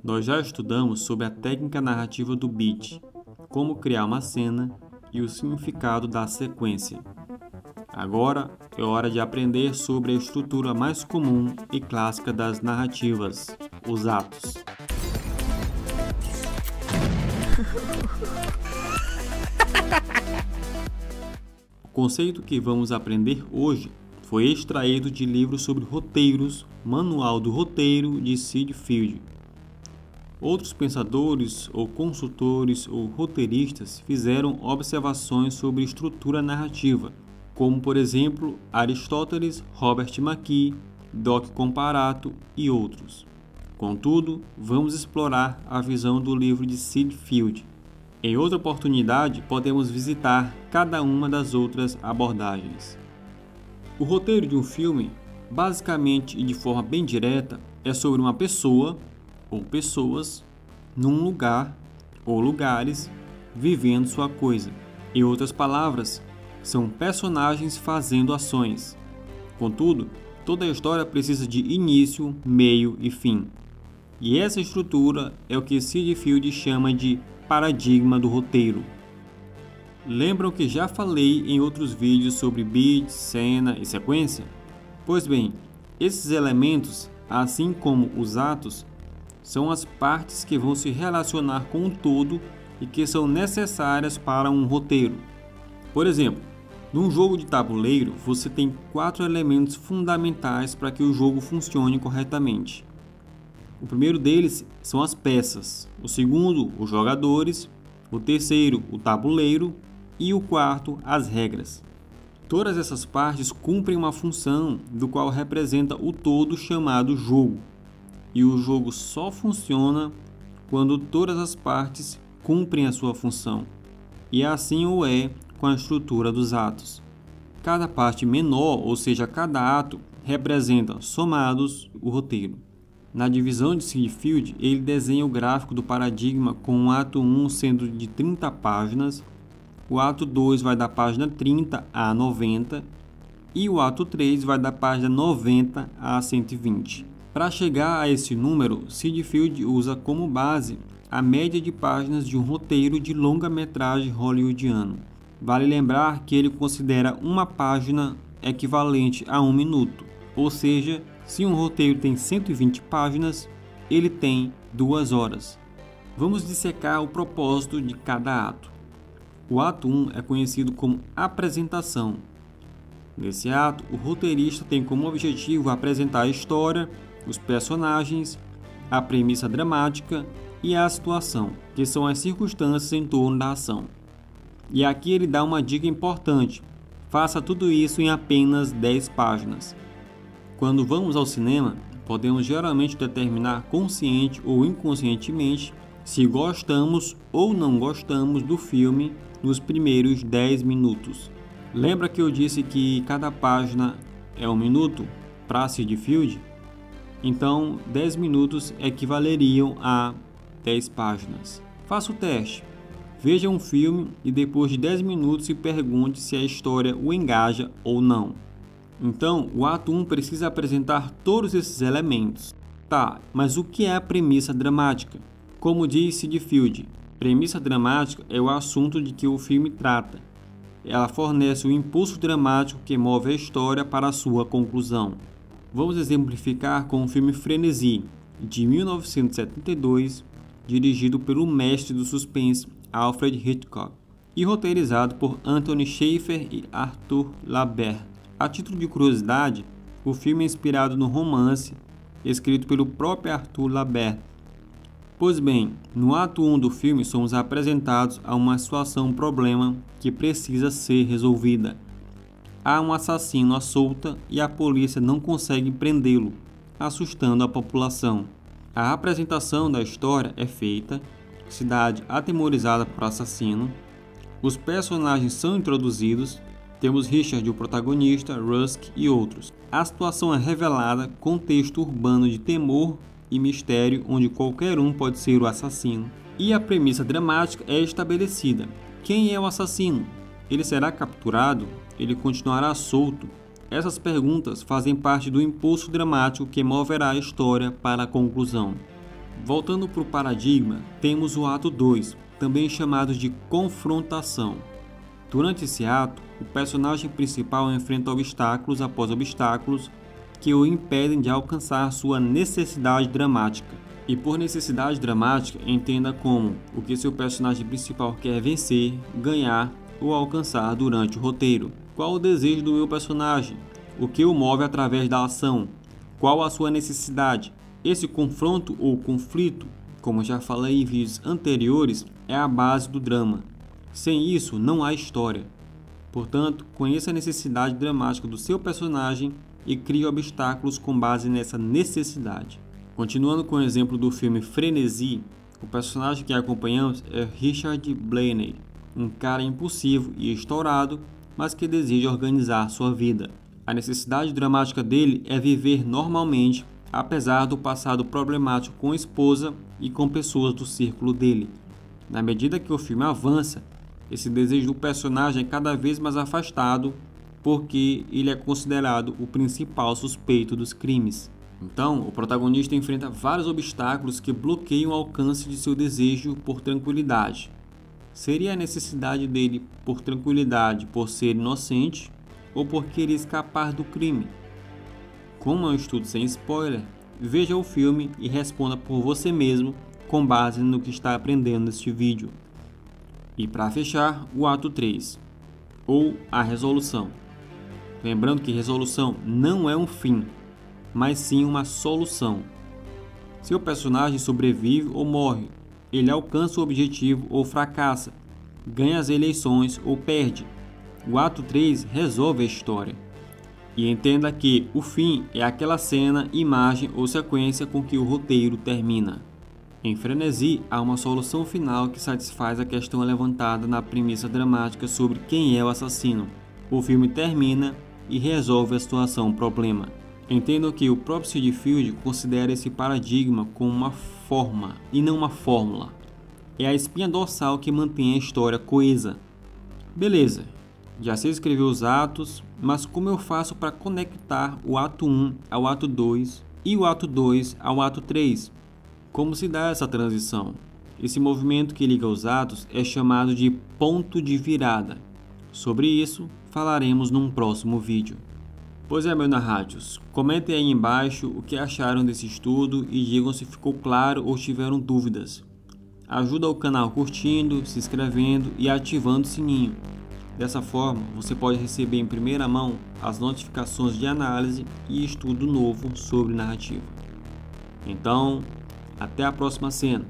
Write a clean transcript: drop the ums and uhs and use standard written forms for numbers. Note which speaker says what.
Speaker 1: Nós já estudamos sobre a técnica narrativa do beat, como criar uma cena e o significado da sequência. Agora é hora de aprender sobre a estrutura mais comum e clássica das narrativas, os atos. O conceito que vamos aprender hoje foi extraído de livros sobre roteiros, Manual do Roteiro de Sid Field. Outros pensadores ou consultores ou roteiristas fizeram observações sobre estrutura narrativa, como por exemplo Aristóteles, Robert McKee, Doc Comparato e outros. Contudo, vamos explorar a visão do livro de Sid Field. Em outra oportunidade, podemos visitar cada uma das outras abordagens. O roteiro de um filme, basicamente e de forma bem direta, é sobre uma pessoa ou pessoas num lugar ou lugares vivendo sua coisa. Em outras palavras, são personagens fazendo ações. Contudo, toda a história precisa de início, meio e fim. E essa estrutura é o que Sid Field chama de paradigma do roteiro. Lembram que já falei em outros vídeos sobre beat, cena e sequência? Pois bem, esses elementos, assim como os atos, são as partes que vão se relacionar com o todo e que são necessárias para um roteiro. Por exemplo, num jogo de tabuleiro, você tem 4 elementos fundamentais para que o jogo funcione corretamente. O primeiro deles são as peças, o segundo, os jogadores, o terceiro, o tabuleiro e o quarto, as regras. Todas essas partes cumprem uma função do qual representa o todo chamado jogo. E o jogo só funciona quando todas as partes cumprem a sua função. E assim o é com a estrutura dos atos. Cada parte menor, ou seja, cada ato, representa, somados, o roteiro. Na divisão de Sid Field, ele desenha o gráfico do paradigma com o ato 1 sendo de 30 páginas, o ato 2 vai da página 30 a 90 e o ato 3 vai da página 90 a 120. Para chegar a esse número, Sid Field usa como base a média de páginas de um roteiro de longa-metragem hollywoodiano. Vale lembrar que ele considera uma página equivalente a 1 minuto, ou seja, se um roteiro tem 120 páginas, ele tem 2 horas. Vamos dissecar o propósito de cada ato. O ato 1 é conhecido como apresentação. Nesse ato, o roteirista tem como objetivo apresentar a história, os personagens, a premissa dramática e a situação, que são as circunstâncias em torno da ação. E aqui ele dá uma dica importante: faça tudo isso em apenas 10 páginas. Quando vamos ao cinema, podemos geralmente determinar consciente ou inconscientemente se gostamos ou não gostamos do filme nos primeiros 10 minutos. Lembra que eu disse que cada página é 1 minuto para Sid Field? Então, 10 minutos equivaleriam a 10 páginas. Faça o teste. Veja um filme e depois de 10 minutos se pergunte se a história o engaja ou não. Então, o ato 1 precisa apresentar todos esses elementos. Tá, mas o que é a premissa dramática? Como diz Sid Field, premissa dramática é o assunto de que o filme trata. Ela fornece o impulso dramático que move a história para a sua conclusão. Vamos exemplificar com o filme Frenesi, de 1972, dirigido pelo mestre do suspense Alfred Hitchcock e roteirizado por Anthony Shaffer e Arthur Labert. A título de curiosidade, o filme é inspirado no romance escrito pelo próprio Arthur Labert. Pois bem, no ato 1 do filme somos apresentados a uma problema que precisa ser resolvida. Há um assassino à solta e a polícia não consegue prendê-lo, assustando a população. A apresentação da história é feita, cidade atemorizada por assassino, os personagens são introduzidos, temos Richard, o protagonista, Rusk e outros. A situação é revelada, contexto urbano de temor e mistério onde qualquer um pode ser o assassino. E a premissa dramática é estabelecida. Quem é o assassino? Ele será capturado? Ele continuará solto? Essas perguntas fazem parte do impulso dramático que moverá a história para a conclusão. Voltando para o paradigma, temos o ato 2, também chamado de confrontação. Durante esse ato, o personagem principal enfrenta obstáculos após obstáculos que o impedem de alcançar sua necessidade dramática. E por necessidade dramática, entenda como o que seu personagem principal quer vencer, ganhar ou alcançar durante o roteiro. Qual o desejo do meu personagem? O que o move através da ação? Qual a sua necessidade? Esse confronto ou conflito, como já falei em vídeos anteriores, é a base do drama. Sem isso, não há história. Portanto, conheça a necessidade dramática do seu personagem e crie obstáculos com base nessa necessidade. Continuando com o exemplo do filme Frenesi, o personagem que acompanhamos é Richard Blaney, um cara impulsivo e estourado, mas que deseja organizar sua vida. A necessidade dramática dele é viver normalmente, apesar do passado problemático com a esposa e com pessoas do círculo dele. Na medida que o filme avança, esse desejo do personagem é cada vez mais afastado, porque ele é considerado o principal suspeito dos crimes. Então, o protagonista enfrenta vários obstáculos que bloqueiam o alcance de seu desejo por tranquilidade. Seria a necessidade dele por tranquilidade por ser inocente ou por querer escapar do crime? Como é um estudo sem spoiler, veja o filme e responda por você mesmo com base no que está aprendendo neste vídeo. E para fechar, o ato 3, ou a resolução. Lembrando que resolução não é um fim, mas sim uma solução. Seu personagem sobrevive ou morre, ele alcança o objetivo ou fracassa, ganha as eleições ou perde. O ato 3 resolve a história. E entenda que o fim é aquela cena, imagem ou sequência com que o roteiro termina. Em Frenesi, há uma solução final que satisfaz a questão levantada na premissa dramática sobre quem é o assassino. O filme termina e resolve a situação problema. Entendam que o próprio Sid Field considera esse paradigma como uma forma e não uma fórmula. É a espinha dorsal que mantém a história coesa. Beleza, já sei escrever os atos, mas como eu faço para conectar o ato 1 ao ato 2 e o ato 2 ao ato 3? Como se dá essa transição? Esse movimento que liga os atos é chamado de ponto de virada. Sobre isso, falaremos num próximo vídeo. Pois é, meus narrátios, comentem aí embaixo o que acharam desse estudo e digam se ficou claro ou tiveram dúvidas. Ajuda o canal curtindo, se inscrevendo e ativando o sininho. Dessa forma, você pode receber em primeira mão as notificações de análise e estudo novo sobre narrativa. Então, até a próxima cena.